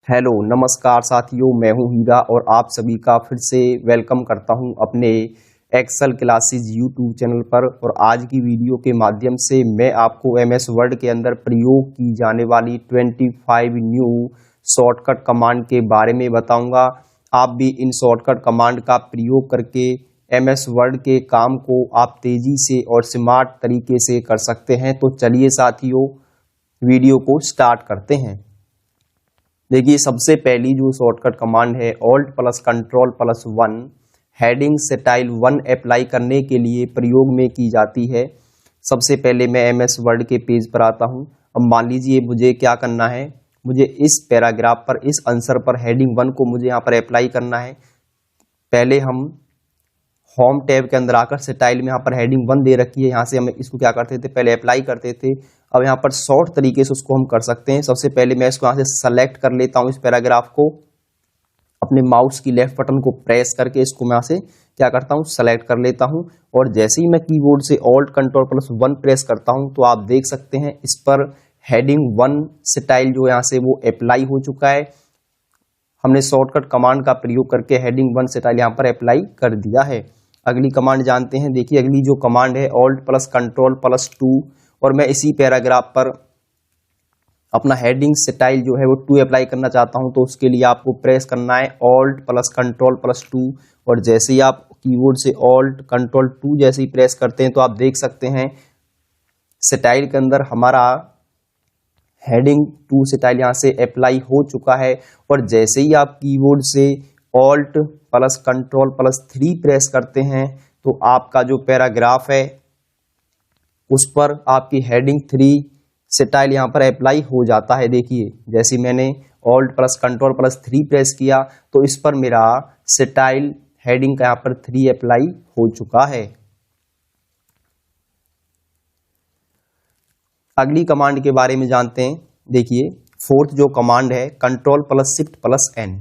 Hello नमस्कार साथियों, मैं हूं हीरा और आप सभी का फिर से वेलकम करता हूं अपने एक्सेल क्लासेस यूट्यूब चैनल पर। और आज की वीडियो के माध्यम से मैं आपको एमएस वर्ड के अंदर प्रयोग की जाने वाली 25 न्यू शॉर्टकट कमांड के बारे में बताऊंगा। आप भी इन शॉर्टकट कमांड का प्रयोग करके एमएस वर्ड के काम को आप तेजी से और स्मार्ट तरीके से कर सकते हैं। तो चलिए साथियों, वीडियो को स्टार्ट करते हैं। देखिए, सबसे पहली जो शॉर्टकट कमांड है alt plus control plus 1 heading style 1 apply करने के लिए प्रयोग में की जाती है। सबसे पहले मैं एमएस वर्ड के पेज पर आता हूं। अब मान लीजिए मुझे क्या करना है, मुझे इस पैराग्राफ पर, इस आंसर पर हेडिंग 1 को मुझे यहाँ पर अप्लाई करना है। पहले हम होम टैब के अंदर आकर स्टाइल में यहाँ पर हेडिंग 1 दे रखी है, यहाँ से हम इसको क्या करते थे, पहले अप्लाई करते थे। अब यहाँ पर शॉर्ट तरीके से उसको हम कर सकते हैं। सबसे पहले मैं इसको यहाँ से सेलेक्ट कर लेता हूँ, इस पैराग्राफ को अपने माउस की लेफ्ट बटन को प्रेस करके इसको मैं यहाँ से क्या करता हूँ, सेलेक्ट कर लेता हूँ। और जैसे ही मैं कीबोर्ड से ऑल्ट कंट्रोल प्लस 1 प्रेस करता हूँ तो आप देख सकते हैं इस पर हेडिंग 1 स्टाइल जो यहाँ से वो अप्लाई हो चुका है। हमने शॉर्टकट कमांड का प्रयोग करके हेडिंग 1 स्टाइल यहाँ पर अप्लाई कर दिया है। अगली कमांड जानते हैं। देखिए, अगली जो कमांड है ऑल्ट प्लस कंट्रोल प्लस 2, और मैं इसी पैराग्राफ पर अपना हेडिंग स्टाइल जो है वो 2 अप्लाई करना चाहता हूं। तो उसके लिए आपको प्रेस करना है ऑल्ट प्लस कंट्रोल प्लस 2, और जैसे ही आप कीबोर्ड से ऑल्ट कंट्रोल 2 जैसे ही प्रेस करते हैं तो आप देख सकते हैं स्टाइल के अंदर हमारा हेडिंग 2 स्टाइल यहाँ से अप्लाई हो चुका है। और जैसे ही आप कीबोर्ड से alt plus control plus 3 press करते हैं तो आपका जो पैराग्राफ है उस पर आपकी हेडिंग 3 स्टाइल यहाँ पर अप्लाई हो जाता है। देखिए, जैसे मैंने alt plus control plus 3 press किया तो इस पर मेरा स्टाइल हेडिंग का यहाँ पर 3 अप्लाई हो चुका है। अगली कमांड के बारे में जानते हैं। देखिए, फोर्थ जो कमांड है control plus shift plus N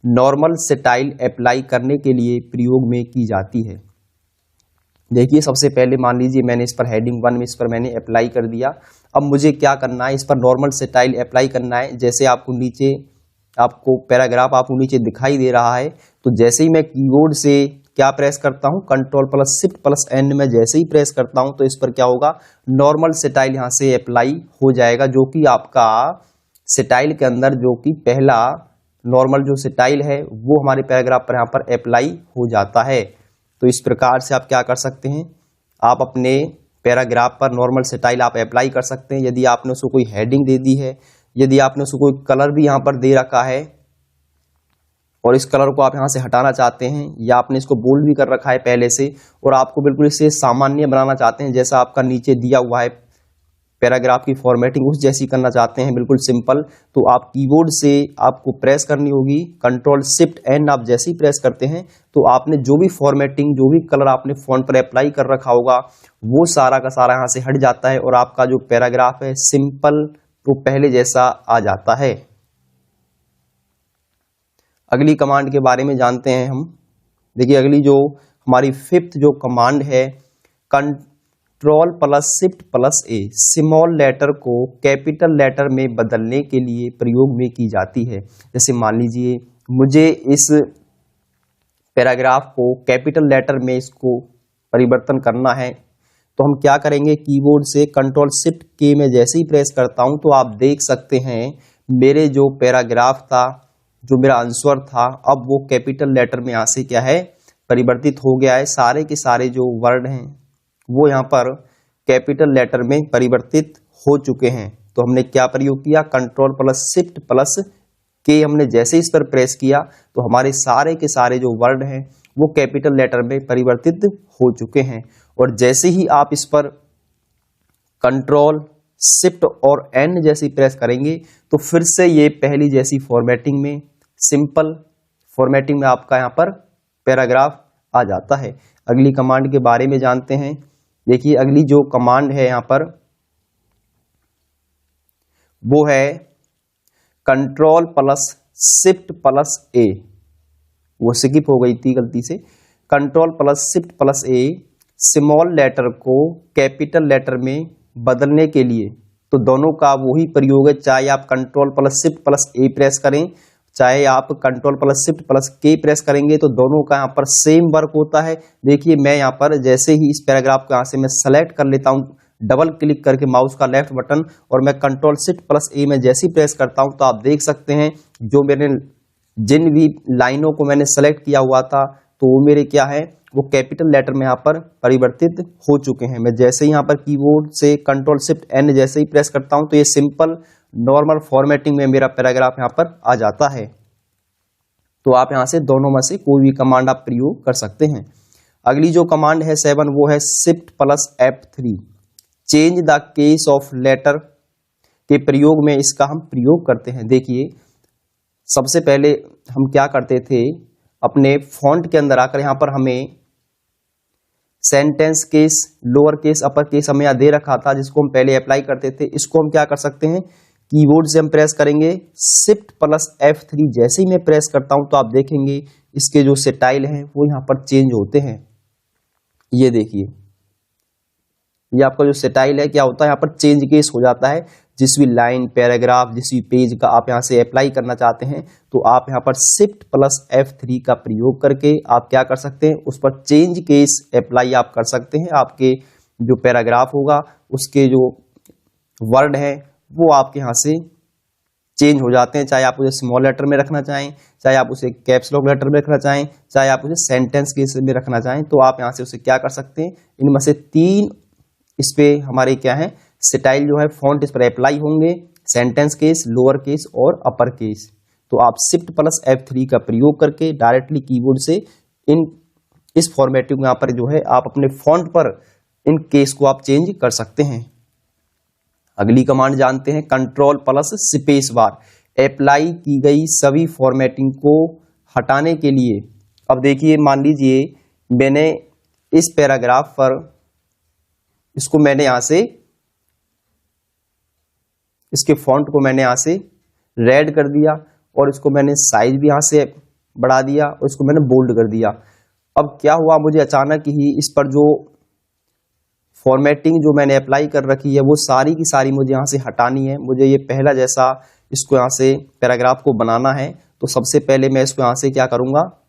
normal style apply करने के लिए प्रयोग में की जाती है। देखिए, सबसे पहले मान लीजिए मैंने इस पर हेडिंग 1 में इस पर मैंने अप्लाई कर दिया। अब मुझे क्या करना है, इस पर नॉर्मल स्टाइल अप्लाई करना है। जैसे आपको नीचे आपको पैराग्राफ आपको नीचे दिखाई दे रहा है, तो जैसे ही मैं कीबोर्ड से क्या प्रेस करता हूं, control plus shift plus N में जैसे ही प्रेस करता हूं तो इस पर क्या होगा, नॉर्मल स्टाइल यहां से अप्लाई हो जाएगा। जो कि आपका स्टाइल के अंदर जो कि पहला नॉर्मल जो स्टाइल है वो हमारे पैराग्राफ पर यहाँ पर अप्लाई हो जाता है। तो इस प्रकार से आप क्या कर सकते हैं, आप अपने पैराग्राफ पर नॉर्मल स्टाइल आप अप्लाई कर सकते हैं। यदि आपने उसको कोई हेडिंग दे दी है, यदि आपने उसको कोई कलर भी यहाँ पर दे रखा है और इस कलर को आप यहाँ से हटाना चाहते हैं, या आपने इसको बोल्ड भी कर रखा है पहले से और आपको बिल्कुल इसे सामान्य बनाना चाहते हैं, जैसा आपका नीचे दिया हुआ है पैराग्राफ की फॉर्मेटिंग उस जैसी करना चाहते हैं, बिल्कुल सिंपल, तो आप कीबोर्ड से आपको प्रेस करनी होगी कंट्रोल शिफ्ट एन। आप जैसे ही प्रेस करते हैं तो आपने जो भी फॉर्मेटिंग, जो भी कलर आपने फॉन्ट पर अप्लाई कर रखा होगा वो सारा का सारा यहाँ से हट जाता है और आपका जो पैराग्राफ है सिंपल तो पहले जैसा आ जाता है। अगली कमांड के बारे में जानते हैं हम। देखिए, अगली जो हमारी फिफ्थ जो कमांड है कंट्रोल प्लस शिफ्ट प्लस ए स्मॉल लेटर को कैपिटल लेटर में बदलने के लिए प्रयोग में की जाती है। जैसे मान लीजिए मुझे इस पैराग्राफ को कैपिटल लेटर में इसको परिवर्तन करना है, तो हम क्या करेंगे, कीबोर्ड से कंट्रोल शिफ्ट के में जैसे ही प्रेस करता हूं तो आप देख सकते हैं मेरे जो पैराग्राफ था, जो मेरा आंसर था, अब वो कैपिटल लेटर में यहाँ से क्या है, परिवर्तित हो गया है। सारे के सारे जो वर्ड हैं वो यहाँ पर कैपिटल लेटर में परिवर्तित हो चुके हैं। तो हमने क्या प्रयोग किया, कंट्रोल प्लस शिफ्ट प्लस के हमने जैसे इस पर प्रेस किया तो हमारे सारे के सारे जो वर्ड हैं वो कैपिटल लेटर में परिवर्तित हो चुके हैं। और जैसे ही आप इस पर कंट्रोल शिफ्ट और एन जैसी प्रेस करेंगे तो फिर से ये पहली जैसी फॉर्मेटिंग में, सिंपल फॉर्मेटिंग में आपका यहाँ पर पैराग्राफ आ जाता है। अगली कमांड के बारे में जानते हैं। देखिए, अगली जो कमांड है यहाँ पर वो है कंट्रोल प्लस शिफ्ट प्लस ए, वो स्किप हो गई थी गलती से। कंट्रोल प्लस शिफ्ट प्लस ए स्मॉल लेटर को कैपिटल लेटर में बदलने के लिए। तो दोनों का वही प्रयोग है, चाहे आप कंट्रोल प्लस शिफ्ट प्लस ए प्रेस करें, चाहे आप कंट्रोल प्लस शिफ्ट प्लस के प्रेस करेंगे, तो दोनों का यहाँ पर सेम वर्क होता है। देखिए मैं यहाँ पर जैसे ही इस पैराग्राफ को यहाँ से मैं सेलेक्ट कर लेता हूँ, डबल क्लिक करके माउस का लेफ्ट बटन, और मैं कंट्रोल शिफ्ट प्लस ए में जैसे ही प्रेस करता हूँ तो आप देख सकते हैं जो मैंने जिन भी लाइनों को मैंने सेलेक्ट किया हुआ था तो वो मेरे क्या है, वो कैपिटल लेटर में यहाँ पर परिवर्तित हो चुके हैं। मैं जैसे ही यहाँ पर कीबोर्ड से कंट्रोल शिफ्ट एन जैसे ही प्रेस करता हूँ तो ये सिंपल नॉर्मल फॉर्मेटिंग में मेरा पैराग्राफ यहाँ पर आ जाता है। तो आप यहाँ से दोनों में से कोई भी कमांड आप प्रयोग कर सकते हैं। अगली जो कमांड है 7, वो है shift plus F3, change the case of letter के प्रयोग में इसका हम प्रयोग करते हैं। देखिए सबसे पहले हम क्या करते थे, अपने फॉन्ट के अंदर आकर यहाँ पर हमें sentence case, lower case, upper case हमें यहाँ दे रखा था जिसको हम पहले अप्लाई करते थे। इसको हम क्या कर सकते हैं, कीबोर्ड से हम प्रेस करेंगे शिफ्ट प्लस F3, जैसे ही मैं प्रेस करता हूं तो आप देखेंगे इसके जो स्टाइल हैं वो यहाँ पर चेंज होते हैं। ये देखिए ये आपका जो स्टाइल है क्या होता है, यहाँ पर चेंज केस हो जाता है। जिस भी लाइन, पैराग्राफ, जिस भी पेज का आप यहाँ से अप्लाई करना चाहते हैं तो आप यहाँ पर शिफ्ट प्लस F3 का प्रयोग करके आप क्या कर सकते हैं, उस पर चेंज केस अप्लाई आप कर सकते हैं। आपके जो पैराग्राफ होगा उसके जो वर्ड है वो आपके यहाँ से चेंज हो जाते हैं, चाहे आप उसे स्मॉल लेटर में रखना चाहें, चाहे आप उसे कैप्स लॉक लेटर में रखना चाहें, चाहे आप उसे सेंटेंस केस में रखना चाहें, तो आप यहाँ से उसे क्या कर सकते हैं, इनमें से 3 इस पे हमारे क्या है स्टाइल जो है फॉन्ट इस पर अप्लाई होंगे, सेंटेंस केस, लोअर केस और अपर केस। तो आप शिफ्ट प्लस F3 का प्रयोग करके डायरेक्टली कीबोर्ड से इस फॉर्मेटिंग यहाँ पर जो है आप अपने फॉन्ट पर इन केस को आप चेंज कर सकते हैं। अगली कमांड जानते हैं, control plus space bar, apply की गई सभी फॉर्मेटिंग को हटाने के लिए। अब देखिए मान लीजिए मैंने इस पैराग्राफ पर इसको मैंने यहां से इसके फॉन्ट को मैंने यहां से रेड कर दिया और इसको मैंने साइज भी यहां से बढ़ा दिया और इसको मैंने बोल्ड कर दिया। अब क्या हुआ, मुझे अचानक ही इस पर जो फॉर्मेटिंग जो मैंने अप्लाई कर रखी है वो सारी की सारी मुझे यहाँ से हटानी है। मुझे ये पहला जैसा इसको यहाँ से पैराग्राफ को बनाना है तो सबसे पहले मैं इसको यहाँ से क्या करूँगा,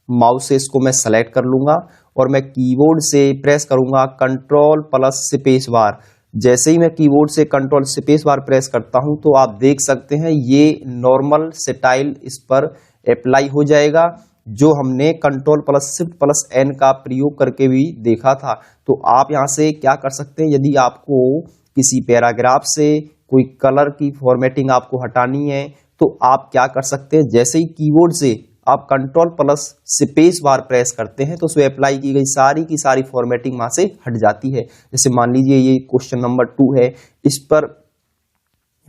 माउस से इसको मैं सेलेक्ट कर लूँगा और मैं कीबोर्ड से प्रेस करूँगा कंट्रोल प्लस स्पेस बार। जैसे ही मैं कीबोर्ड से कंट्रोल स्पेस बार प्रेस करता हूँ तो आप देख सकते हैं ये नॉर्मल स्टाइल इस पर अप्लाई हो जाएगा जो हमने control plus shift plus N का प्रयोग करके भी देखा था। तो आप यहाँ से क्या कर सकते हैं, यदि आपको किसी पैराग्राफ से कोई कलर की फॉर्मेटिंग आपको हटानी है तो आप क्या कर सकते हैं, जैसे ही कीबोर्ड से आप control plus space bar press करते हैं तो उसमें अप्लाई की गई सारी की सारी फॉर्मेटिंग वहां से हट जाती है। जैसे मान लीजिए ये क्वेश्चन नंबर 2 है, इस पर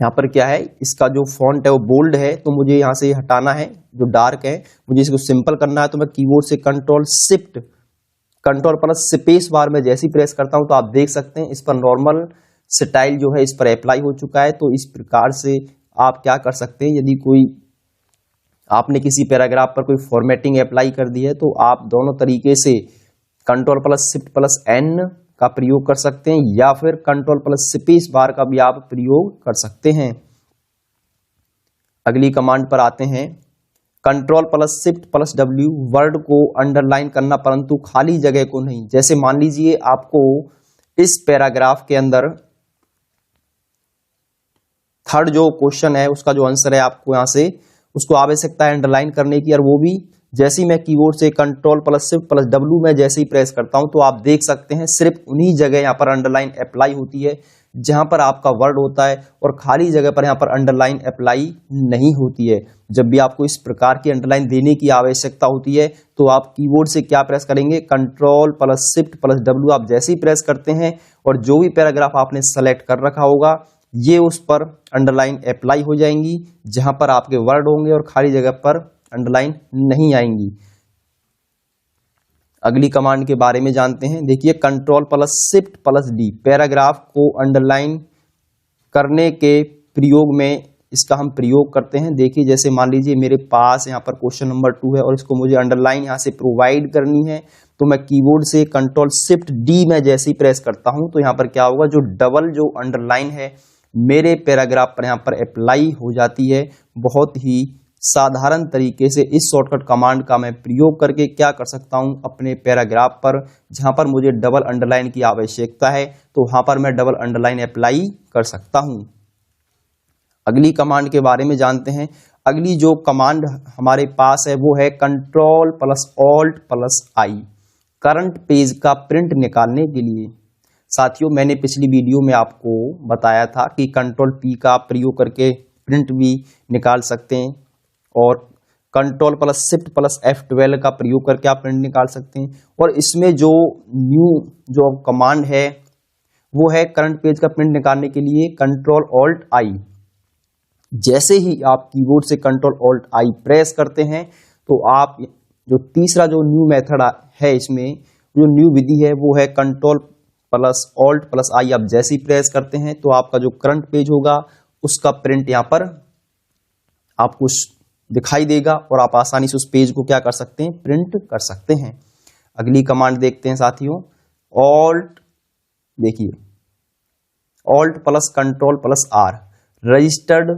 यहाँ पर क्या है, इसका जो फॉन्ट है वो बोल्ड है तो मुझे यहाँ से हटाना है, जो डार्क है मुझे इसको सिंपल करना है। तो मैं कीबोर्ड से कंट्रोल प्लस स्पेस बार में जैसे ही प्रेस करता हूँ तो आप देख सकते हैं इस पर नॉर्मल स्टाइल जो है इस पर अप्लाई हो चुका है। तो इस प्रकार से आप क्या कर सकते हैं, यदि कोई आपने किसी पैराग्राफ पर कोई फॉर्मेटिंग अप्लाई कर दी है तो आप दोनों तरीके से control plus shift plus N का प्रयोग कर सकते हैं या फिर कंट्रोल प्लस स्पेस बार का भी आप प्रयोग कर सकते हैं। अगली कमांड पर आते हैं, control plus shift plus W, word को अंडरलाइन करना परंतु खाली जगह को नहीं। जैसे मान लीजिए आपको इस पैराग्राफ के अंदर थर्ड जो क्वेश्चन है उसका जो आंसर है आपको यहां से उसको आवश्यकता है अंडरलाइन करने की, और वो भी जैसे ही मैं कीबोर्ड से control plus shift plus W में जैसे ही प्रेस करता हूं तो आप देख सकते हैं सिर्फ उन्हीं जगह यहां पर अंडरलाइन अप्लाई होती है जहां पर आपका वर्ड होता है और खाली जगह पर यहां पर अंडरलाइन अप्लाई नहीं होती है। जब भी आपको इस प्रकार की अंडरलाइन देने की आवश्यकता होती है तो आप कीबोर्ड से क्या प्रेस करेंगे, control plus shift plus W आप जैसे ही प्रेस करते हैं और जो भी पैराग्राफ आपने सेलेक्ट कर रखा होगा ये उस पर अंडरलाइन अप्लाई हो जाएंगी जहां पर आपके वर्ड होंगे और खाली जगह पर अंडरलाइन नहीं आएंगी। अगली कमांड के बारे में जानते हैं। देखिए control plus shift plus D, paragraph को अंडरलाइन करने के प्रयोग में इसका हम प्रयोग करते हैं। देखिए जैसे मान लीजिए मेरे पास यहाँ पर क्वेश्चन नंबर 2 है और इसको मुझे अंडरलाइन यहाँ से प्रोवाइड करनी है तो मैं कीबोर्ड से कंट्रोल शिफ्ट D में जैसे ही प्रेस करता हूं तो यहाँ पर क्या होगा, जो डबल जो अंडरलाइन है मेरे पैराग्राफ पर यहाँ पर अप्लाई हो जाती है। बहुत ही साधारण तरीके से इस शॉर्टकट कमांड का मैं प्रयोग करके क्या कर सकता हूं, अपने पैराग्राफ पर जहां पर मुझे डबल अंडरलाइन की आवश्यकता है तो वहां पर मैं डबल अंडरलाइन अप्लाई कर सकता हूं। अगली कमांड के बारे में जानते हैं। अगली जो कमांड हमारे पास है वो है कंट्रोल प्लस ऑल्ट प्लस आई, करंट पेज का प्रिंट निकालने के लिए। साथियों, मैंने पिछली वीडियो में आपको बताया था कि कंट्रोल पी का प्रयोग करके प्रिंट भी निकाल सकते हैं और control plus shift plus F12 का प्रयोग करके आप प्रिंट निकाल सकते हैं। और इसमें जो न्यू जो कमांड है वो है करंट पेज का प्रिंट निकालने के लिए कंट्रोल ऑल्ट आई। जैसे ही आप कीबोर्ड से कंट्रोल ऑल्ट आई प्रेस करते हैं तो आप जो तीसरा जो न्यू मेथड है, इसमें जो न्यू विधि है वो है कंट्रोल प्लस ऑल्ट प्लस आई। आप जैसे ही प्रेस करते हैं तो आपका जो करंट पेज होगा उसका प्रिंट यहां पर आपको दिखाई देगा और आप आसानी से उस पेज को क्या कर सकते हैं, प्रिंट कर सकते हैं। अगली कमांड देखते हैं साथियों, ऑल्ट, देखिए alt plus control plus R, registered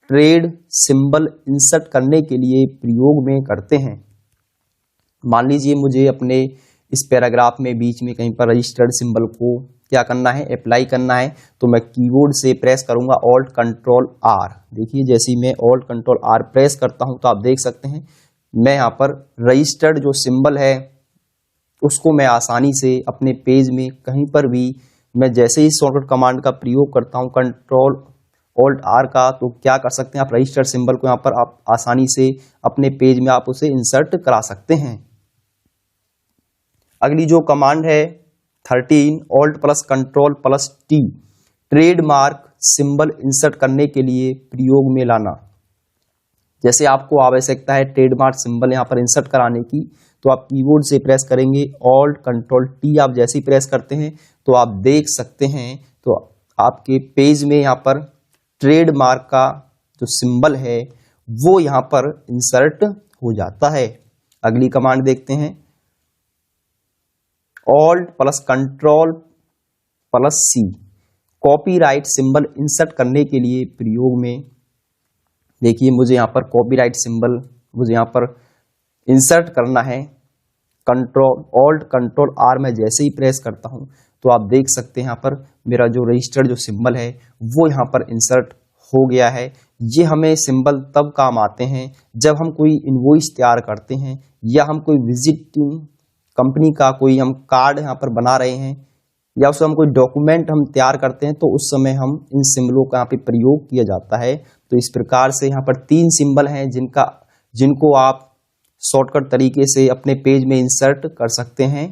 trade symbol insert करने के लिए प्रयोग में करते हैं। मान लीजिए मुझे अपने इस पैराग्राफ में बीच में कहीं पर रजिस्टर्ड सिंबल को क्या करना है, अप्लाई करना है, तो मैं कीबोर्ड से प्रेस करूंगा ऑल्ट कंट्रोल आर। देखिए जैसे ही मैं ऑल्ट कंट्रोल आर प्रेस करता हूं तो आप देख सकते हैं मैं यहाँ पर रजिस्टर्ड जो सिंबल है उसको मैं आसानी से अपने पेज में कहीं पर भी, मैं जैसे ही शॉर्टकट कमांड का प्रयोग करता हूं कंट्रोल ऑल्ट आर का, तो क्या कर सकते हैं आप रजिस्टर्ड सिंबल को यहाँ पर आप आसानी से अपने पेज में आप उसे इंसर्ट करा सकते हैं। अगली जो कमांड है 13, alt plus control plus T, trademark symbol insert करने के लिए प्रयोग में लाना। जैसे आपको आवश्यकता है ट्रेडमार्क सिंबल यहाँ पर इंसर्ट कराने की, तो आप कीबोर्ड से प्रेस करेंगे ऑल्ट कंट्रोल टी। आप जैसे ही प्रेस करते हैं तो आप देख सकते हैं तो आपके पेज में यहाँ पर ट्रेडमार्क का जो सिंबल है वो यहाँ पर इंसर्ट हो जाता है। अगली कमांड देखते हैं, ऑल्ट प्लस कंट्रोल प्लस सी, कॉपीराइट सिंबल इंसर्ट करने के लिए प्रयोग में। देखिए मुझे यहाँ पर कॉपीराइट सिंबल मुझे यहाँ पर इंसर्ट करना है। कंट्रोल ऑल्ट कंट्रोल आर में जैसे ही प्रेस करता हूं तो आप देख सकते हैं यहाँ पर मेरा जो रजिस्टर्ड जो सिंबल है वो यहाँ पर इंसर्ट हो गया है। ये हमें सिंबल तब काम आते हैं जब हम कोई इनवॉइस तैयार करते हैं या हम कोई विजिटिंग कंपनी का कोई हम कार्ड यहाँ पर बना रहे हैं या उसमें हम कोई डॉक्यूमेंट हम तैयार करते हैं, तो उस समय हम इन सिंबलों का यहाँ पे प्रयोग किया जाता है। तो इस प्रकार से यहाँ पर 3 सिंबल हैं जिनको आप शॉर्टकट तरीके से अपने पेज में इंसर्ट कर सकते हैं।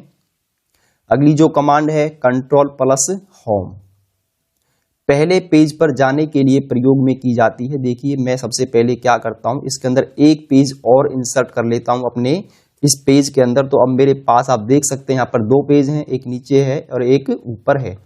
अगली जो कमांड है कंट्रोल प्लस होम, पहले पेज पर जाने के लिए प्रयोग में की जाती है। देखिए मैं सबसे पहले क्या करता हूं, इसके अंदर एक पेज और इंसर्ट कर लेता हूं अपने इस पेज के अंदर। तो अब मेरे पास आप देख सकते हैं यहाँ पर 2 पेज हैं, एक नीचे है और एक ऊपर है।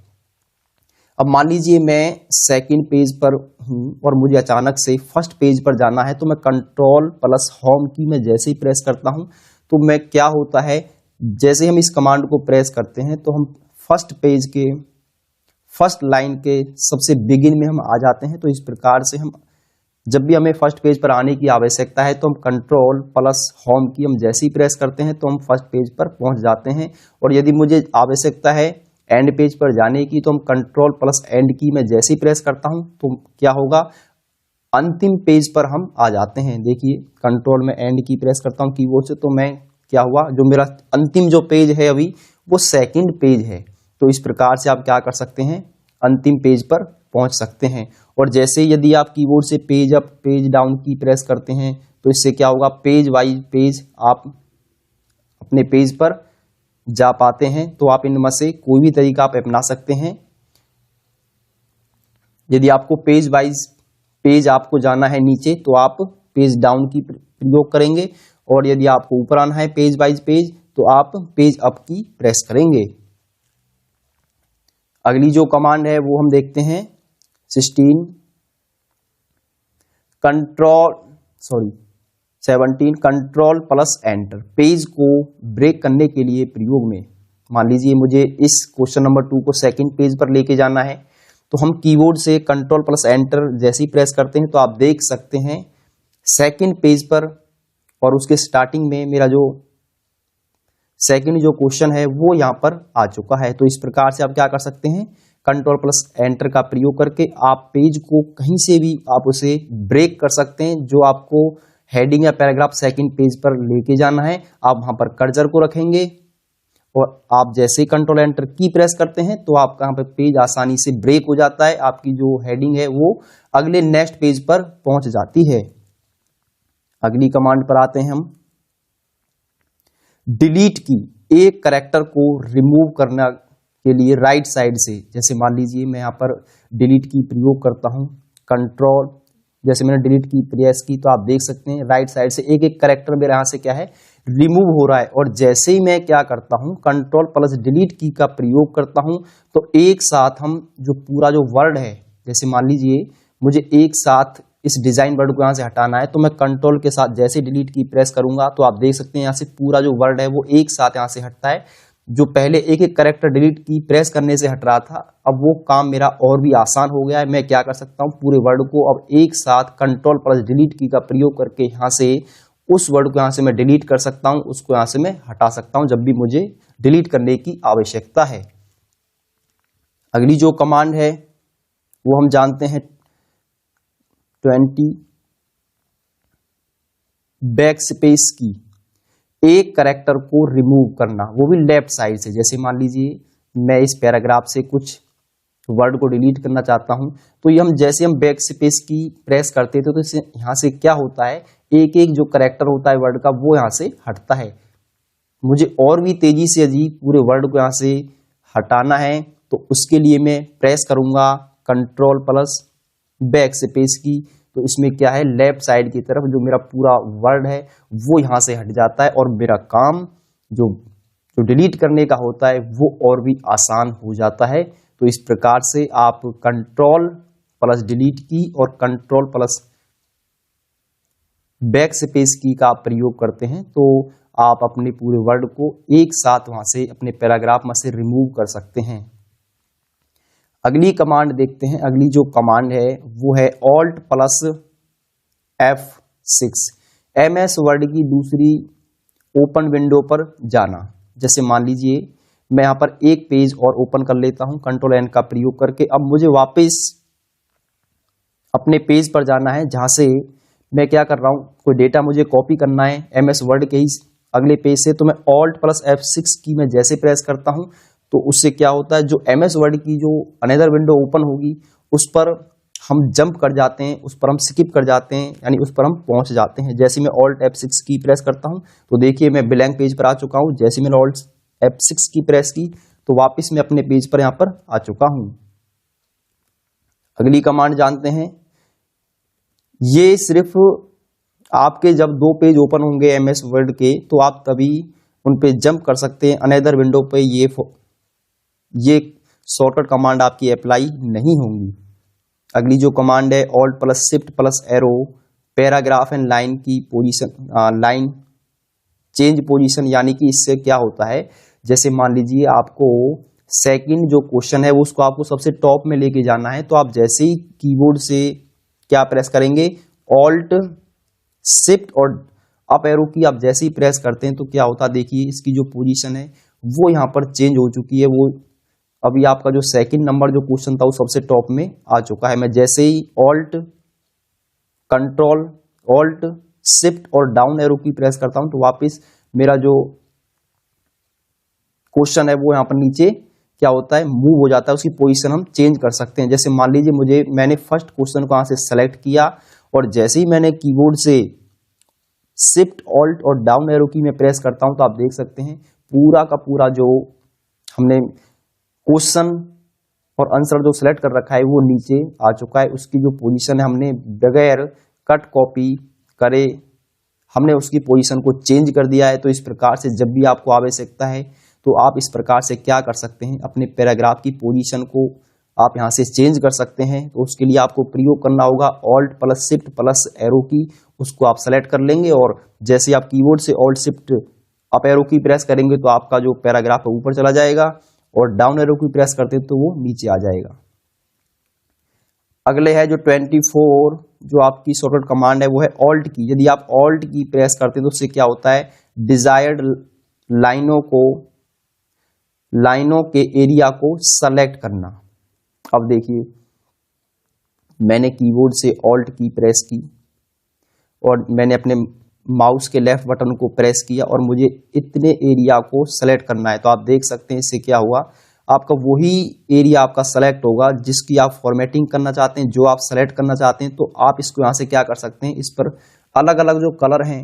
अब मान लीजिए मैं सेकंड पेज पर हूं और मुझे अचानक से फर्स्ट पेज पर जाना है, तो मैं कंट्रोल प्लस होम की मैं जैसे ही प्रेस करता हूं तो मैं क्या होता है, जैसे हम इस कमांड को प्रेस करते हैं तो हम फर्स्ट पेज के फर्स्ट लाइन के सबसे बिगिन में हम आ जाते हैं। तो इस प्रकार से हम जब भी हमें फर्स्ट पेज पर आने की आवश्यकता है तो हम कंट्रोल प्लस होम की हम जैसे ही प्रेस करते हैं तो हम फर्स्ट पेज पर पहुंच जाते हैं। और यदि मुझे आवश्यकता है एंड पेज पर जाने की तो हम कंट्रोल प्लस एंड की मैं जैसे ही प्रेस करता हूं तो क्या होगा, अंतिम पेज पर हम आ जाते हैं। देखिए कंट्रोल में एंड की प्रेस करता हूं कीबोर्ड से, तो मैं क्या हुआ, जो मेरा अंतिम जो पेज है अभी वो सेकंड पेज है। तो इस प्रकार से आप क्या कर सकते हैं, अंतिम पेज पर पहुंच सकते हैं। और जैसे यदि आप कीबोर्ड से पेज अप पेज डाउन की प्रेस करते हैं तो इससे क्या होगा, पेज वाइज पेज आप अपने पेज पर जा पाते हैं। तो आप इनमें से कोई भी तरीका आप अपना सकते हैं। यदि आपको पेज वाइज पेज आपको जाना है नीचे तो आप पेज डाउन की प्रयोग करेंगे, और यदि आपको ऊपर आना है पेज वाइज पेज तो आप पेज अप की प्रेस करेंगे। अगली जो कमांड है वो हम देखते हैं 17 कंट्रोल प्लस एंटर, पेज को ब्रेक करने के लिए प्रयोग में। मान लीजिए मुझे इस क्वेश्चन नंबर 2 को सेकंड पेज पर लेके जाना है, तो हम कीबोर्ड से कंट्रोल प्लस एंटर जैसे ही प्रेस करते हैं तो आप देख सकते हैं सेकंड पेज पर और उसके स्टार्टिंग में मेरा जो सेकंड जो क्वेश्चन है वो यहाँ पर आ चुका है। तो इस प्रकार से आप क्या कर सकते हैं, कंट्रोल प्लस एंटर का प्रयोग करके आप पेज को कहीं से भी आप उसे ब्रेक कर सकते हैं। जो आपको हेडिंग या पैराग्राफ सेकंड पेज पर लेके जाना है आप वहां पर कर्सर को रखेंगे और आप जैसे ही कंट्रोल एंटर की प्रेस करते हैं तो आपका यहाँ पर पेज आसानी से ब्रेक हो जाता है, आपकी जो हेडिंग है वो अगले नेक्स्ट पेज पर पहुंच जाती है। अगली कमांड पर आते हैं हम। डिलीट की, एक कैरेक्टर को रिमूव करना के लिए राइट साइड से, जैसे मान लीजिए मैं यहाँ पर डिलीट की प्रयोग करता हूँ, कंट्रोल जैसे मैंने डिलीट की प्रेस की तो आप देख सकते हैं राइट साइड से एक एक कैरेक्टर मेरे यहाँ से क्या है रिमूव हो रहा है। और जैसे ही मैं क्या करता हूँ कंट्रोल प्लस डिलीट की का प्रयोग करता हूँ तो एक साथ हम जो पूरा जो वर्ड है, जैसे मान लीजिए मुझे एक साथ इस डिजाइन वर्ड को यहाँ से हटाना है तो मैं कंट्रोल के साथ जैसे डिलीट की प्रेस करूंगा तो आप देख सकते हैं यहाँ से पूरा जो वर्ड है वो एक साथ यहाँ से हटता है। जो पहले एक एक कैरेक्टर डिलीट की प्रेस करने से हट रहा था अब वो काम मेरा और भी आसान हो गया है। मैं क्या कर सकता हूँ, पूरे वर्ड को अब एक साथ कंट्रोल प्लस डिलीट की का प्रयोग करके यहाँ से उस वर्ड को यहाँ से मैं डिलीट कर सकता हूँ, उसको यहाँ से मैं हटा सकता हूँ जब भी मुझे डिलीट करने की आवश्यकता है। अगली जो कमांड है वो हम जानते हैं 20 बैकस्पेस की, एक कैरेक्टर को रिमूव करना वो भी लेफ्ट साइड से। जैसे मान लीजिए मैं इस पैराग्राफ से कुछ वर्ड को डिलीट करना चाहता हूं तो ये हम जैसे हम बैकस्पेस की प्रेस करते थे तो इससे यहाँ से क्या होता है एक एक जो कैरेक्टर होता है वर्ड का वो यहाँ से हटता है। मुझे और भी तेजी से अजीब पूरे वर्ड को यहाँ से हटाना है तो उसके लिए मैं प्रेस करूंगा कंट्रोल प्लस बैकस्पेस की, तो इसमें क्या है लेफ्ट साइड की तरफ जो मेरा पूरा वर्ड है वो यहाँ से हट जाता है और मेरा काम जो डिलीट करने का होता है वो और भी आसान हो जाता है। तो इस प्रकार से आप कंट्रोल प्लस डिलीट की और कंट्रोल प्लस बैकस्पेस की का प्रयोग करते हैं तो आप अपने पूरे वर्ड को एक साथ वहां से अपने पैराग्राफ में से रिमूव कर सकते हैं। अगली कमांड देखते हैं। अगली जो कमांड है वो है alt plus F6, MS word की दूसरी ओपन विंडो पर जाना। जैसे मान लीजिए मैं यहाँ पर एक पेज और ओपन कर लेता हूँ कंट्रोल एन का प्रयोग करके। अब मुझे वापस अपने पेज पर जाना है जहां से मैं क्या कर रहा हूँ, कोई डेटा मुझे कॉपी करना है MS वर्ड के ही अगले पेज से, तो मैं ऑल्ट प्लस F6 की मैं जैसे प्रेस करता हूँ तो उससे क्या होता है जो MS वर्ड की जो अनदर विंडो ओपन होगी उस पर हम जंप कर जाते हैं, उस पर हम स्किप कर जाते हैं, यानी उस पर हम पहुंच जाते हैं। जैसे मैं ऑल्ट F6 की प्रेस करता हूं तो देखिए मैं ब्लैंक पेज पर आ चुका हूं। जैसे मैंने ऑल्ट F6 की प्रेस की तो वापस मैं अपने पेज पर यहां पर आ चुका हूं। अगली कमांड जानते हैं। ये सिर्फ आपके जब दो पेज ओपन होंगे MS वर्ड के तो आप तभी उन पे जंप कर सकते हैं, अनदर विंडो पे ये शॉर्टकट कमांड आपकी अप्लाई नहीं होंगी। अगली जो कमांड है alt plus shift plus arrow, paragraph and line की पोजीशन, लाइन चेंज पोजीशन, यानी कि इससे क्या होता है जैसे मान लीजिए आपको सेकंड जो क्वेश्चन है वो उसको आपको सबसे टॉप में लेके जाना है तो आप जैसे ही कीबोर्ड से क्या प्रेस करेंगे ऑल्ट शिफ्ट और अप एरो की आप जैसे ही प्रेस करते हैं तो क्या होता है देखिए इसकी जो पोजीशन है वो यहाँ पर चेंज हो चुकी है। वो अभी आपका जो सेकंड नंबर जो क्वेश्चन था वो सबसे टॉप में आ चुका है। मैं जैसे ही ऑल्ट कंट्रोल ऑल्ट शिफ्ट और डाउन एरो की प्रेस करता हूं तो वापस मेरा जो क्वेश्चन है वो यहाँ पर नीचे क्या होता है मूव हो जाता है, उसकी पोजीशन हम चेंज कर सकते हैं। जैसे मान लीजिए मैंने फर्स्ट क्वेश्चन को यहाँ से सेलेक्ट किया और जैसे ही मैंने कीबोर्ड से शिफ्ट ऑल्ट और डाउन एरो की मैं प्रेस करता हूं तो आप देख सकते हैं पूरा का पूरा जो हमने क्वेश्चन और आंसर जो सिलेक्ट कर रखा है वो नीचे आ चुका है। उसकी जो पोजीशन है हमने बगैर कट कॉपी करे हमने उसकी पोजीशन को चेंज कर दिया है। तो इस प्रकार से जब भी आपको आवश्यकता है तो आप इस प्रकार से क्या कर सकते हैं, अपने पैराग्राफ की पोजीशन को आप यहां से चेंज कर सकते हैं। तो उसके लिए आपको प्रयोग करना होगा alt plus shift plus arrow की, उसको आप सेलेक्ट कर लेंगे और जैसे आप कीबोर्ड से ऑल्ट शिफ्ट अप एरो की प्रेस करेंगे तो आपका जो पैराग्राफ है ऊपर चला जाएगा और डाउन एरो की प्रेस करते तो वो नीचे आ जाएगा। अगले है जो 24, जो आपकी शॉर्टकट कमांड है वो है ऑल्ट की। यदि आप ऑल्ट की प्रेस करते हैं तो उससे क्या होता है, डिजायर्ड लाइनों के एरिया को सेलेक्ट करना। अब देखिए मैंने कीबोर्ड से ऑल्ट की प्रेस की और मैंने अपने माउस के लेफ्ट बटन को प्रेस किया और मुझे इतने एरिया को सेलेक्ट करना है। तो आप देख सकते हैं इससे क्या हुआ, आपका वही एरिया आपका सेलेक्ट होगा जिसकी आप फॉर्मेटिंग करना चाहते हैं, जो आप सेलेक्ट करना चाहते हैं। तो आप इसको यहाँ से क्या कर सकते हैं, इस पर अलग अलग जो कलर हैं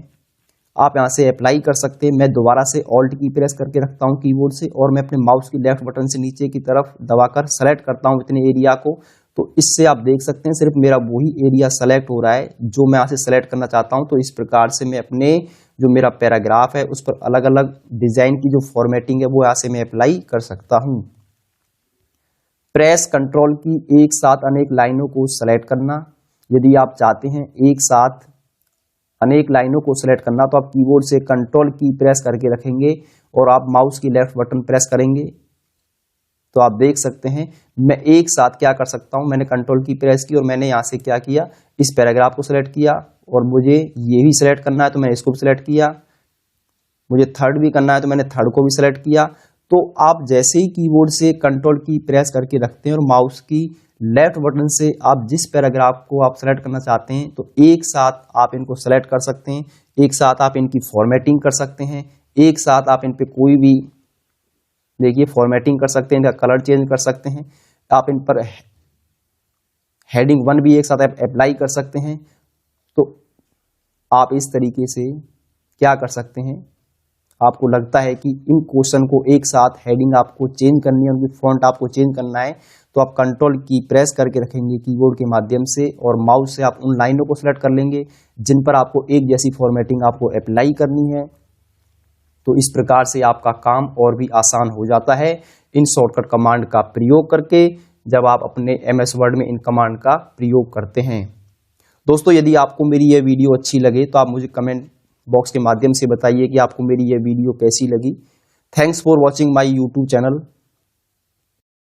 आप यहाँ से अप्लाई कर सकते हैं। मैं दोबारा से ऑल्ट की प्रेस करके रखता हूँ कीबोर्ड से और मैं अपने माउस की लेफ्ट बटन से नीचे की तरफ दबाकर सेलेक्ट करता हूँ इतने एरिया को। तो इससे आप देख सकते हैं सिर्फ मेरा वही एरिया सेलेक्ट हो रहा है जो मैं यहाँ से सेलेक्ट करना चाहता हूँ। तो इस प्रकार से मैं अपने जो मेरा पैराग्राफ है उस पर अलग अलग डिजाइन की जो फॉर्मेटिंग है वो यहाँ से मैं अप्लाई कर सकता हूँ। प्रेस कंट्रोल की एक साथ अनेक लाइनों को सेलेक्ट करना। यदि आप चाहते हैं एक साथ अनेक लाइनों को सेलेक्ट करना तो आप कीबोर्ड से कंट्रोल की प्रेस करके रखेंगे और आप माउस की लेफ्ट बटन प्रेस करेंगे। तो आप देख सकते हैं मैं एक साथ क्या कर सकता हूं, मैंने कंट्रोल की प्रेस की और मैंने यहां से क्या किया, इस पैराग्राफ को सिलेक्ट किया और मुझे ये भी सिलेक्ट करना है तो मैंने इसको भी सिलेक्ट किया, मुझे थर्ड भी करना है तो मैंने थर्ड को भी सिलेक्ट किया। तो आप जैसे ही कीबोर्ड से कंट्रोल की प्रेस करके रखते हैं और माउस की लेफ्ट बटन से आप जिस पैराग्राफ को आप सेलेक्ट करना चाहते हैं तो एक साथ आप इनको सेलेक्ट कर सकते हैं, एक साथ आप इनकी फॉर्मेटिंग कर सकते हैं, एक साथ आप इन पे कोई भी देखिए फॉर्मेटिंग कर सकते हैं, इनका कलर चेंज कर सकते हैं, आप इन पर हेडिंग 1 भी एक साथ अप्लाई कर सकते हैं। तो आप इस तरीके से क्या कर सकते हैं, आपको लगता है कि इन क्वेश्चन को एक साथ हेडिंग आपको चेंज करनी है, उनकी फॉन्ट आपको चेंज करना है तो आप कंट्रोल की प्रेस करके रखेंगे कीबोर्ड के माध्यम से और माउस से आप उन लाइनों को सेलेक्ट कर लेंगे जिन पर आपको एक जैसी फॉर्मेटिंग आपको अप्लाई करनी है। तो इस प्रकार से आपका काम और भी आसान हो जाता है इन शॉर्टकट कमांड का प्रयोग करके, जब आप अपने MS वर्ड में इन कमांड का प्रयोग करते हैं। दोस्तों यदि आपको मेरी यह वीडियो अच्छी लगे तो आप मुझे कमेंट बॉक्स के माध्यम से बताइए कि आपको मेरी यह वीडियो कैसी लगी। Thanks for watching my YouTube channel.